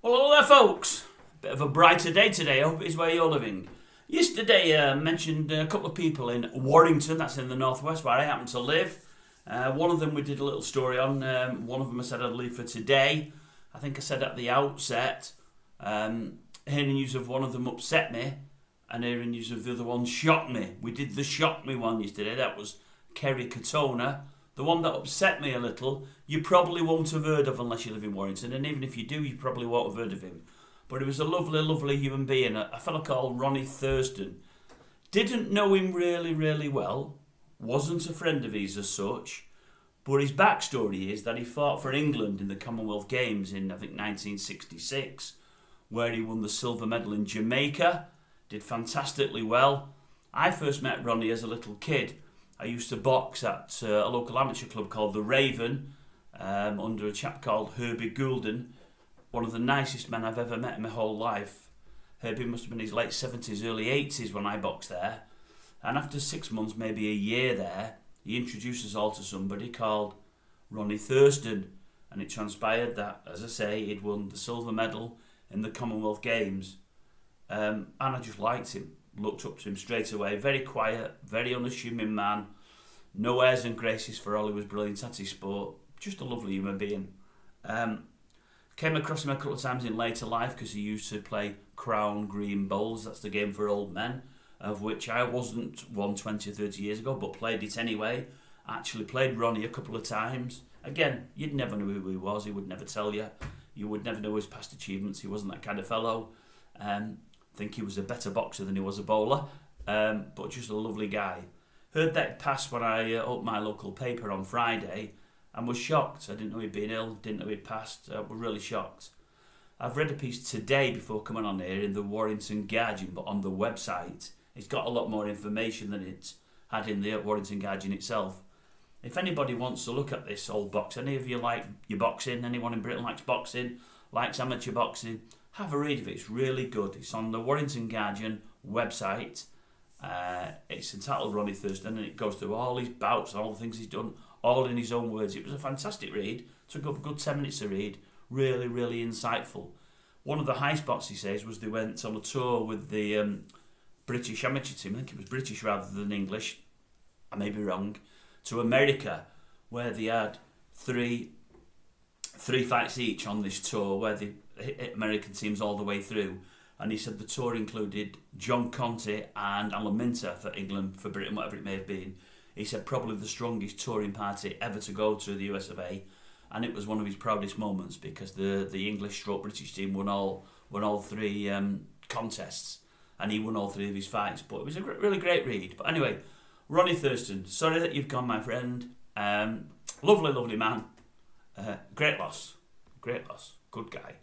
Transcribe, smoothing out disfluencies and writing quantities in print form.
Well, hello there, folks. Bit of a brighter day today. I hope it's where you're living. Yesterday, I mentioned a couple of people in Warrington, that's in the northwest, where I happen to live. One of them we did a little story on. One of them I said I'd leave for today. I think I said at the outset, hearing news of one of them upset me, and hearing news of the other one shocked me. We did the shock me one yesterday. That was Kerry Katona. The one that upset me a little, you probably won't have heard of unless you live in Warrington, and even if you do, you probably won't have heard of him. But he was a lovely, lovely human being, a fellow called Ronnie Thurston. Didn't know him really, really well, wasn't a friend of his as such, but his backstory is that he fought for England in the Commonwealth Games in, I think, 1966, where he won the silver medal in Jamaica, did fantastically well. I first met Ronnie as a little kid. I used to box at a local amateur club called The Raven, under a chap called Herbie, one of the nicest men I've ever met in my whole life. Herbie must have been in his late 70s, early 80s when I boxed there. And after 6 months, maybe a year there, he introduced us all to somebody called Ronnie Thurston. And it transpired that, as I say, he'd won the silver medal in the Commonwealth Games. And I just liked him. Looked up to him straight away. Very quiet, very unassuming man. No airs and graces for all he was brilliant at his sport. Just a lovely human being. Came across him a couple of times in later life because he used to play Crown Green Bowls. That's the game for old men, of which I wasn't one 20 or 30 years ago, but played it anyway. Actually played Ronnie a couple of times. Again, you'd never know who he was. He would never tell you. You would never know his past achievements. He wasn't that kind of fellow. I think he was a better boxer than he was a bowler, but just a lovely guy. Heard that pass when I opened my local paper on Friday and was shocked. I didn't know he'd been ill, didn't know he'd passed. I was really shocked. I've read a piece today before coming on here in the Warrington Guardian, but on the website. It's got a lot more information than it had in the Warrington Guardian itself. If anybody wants to look at this old box, any of you like your boxing, anyone in Britain likes boxing, likes amateur boxing, have a read of it. It's really good. It's on the Warrington Guardian website. It's entitled Ronnie Thurston, and it goes through all his bouts, all the things he's done, all in his own words. It was a fantastic read. Took up a good 10 minutes to read. Really, really insightful. One of the high spots, he says, was they went on a tour with the British amateur team. I think it was British rather than English. I may be wrong. To America, where they had three fights each on this tour, where they hit American teams all the way through. And he said the tour included John Conte and Alan Minter for England, for Britain, whatever it may have been. He said probably the strongest touring party ever to go to the US of A, and it was one of his proudest moments because the English/British team won all three contests, and he won all three of his fights. But it was a really great read. But anyway, Ronnie Thurston, sorry that you've gone, my friend. Lovely, lovely man. Great loss, good guy.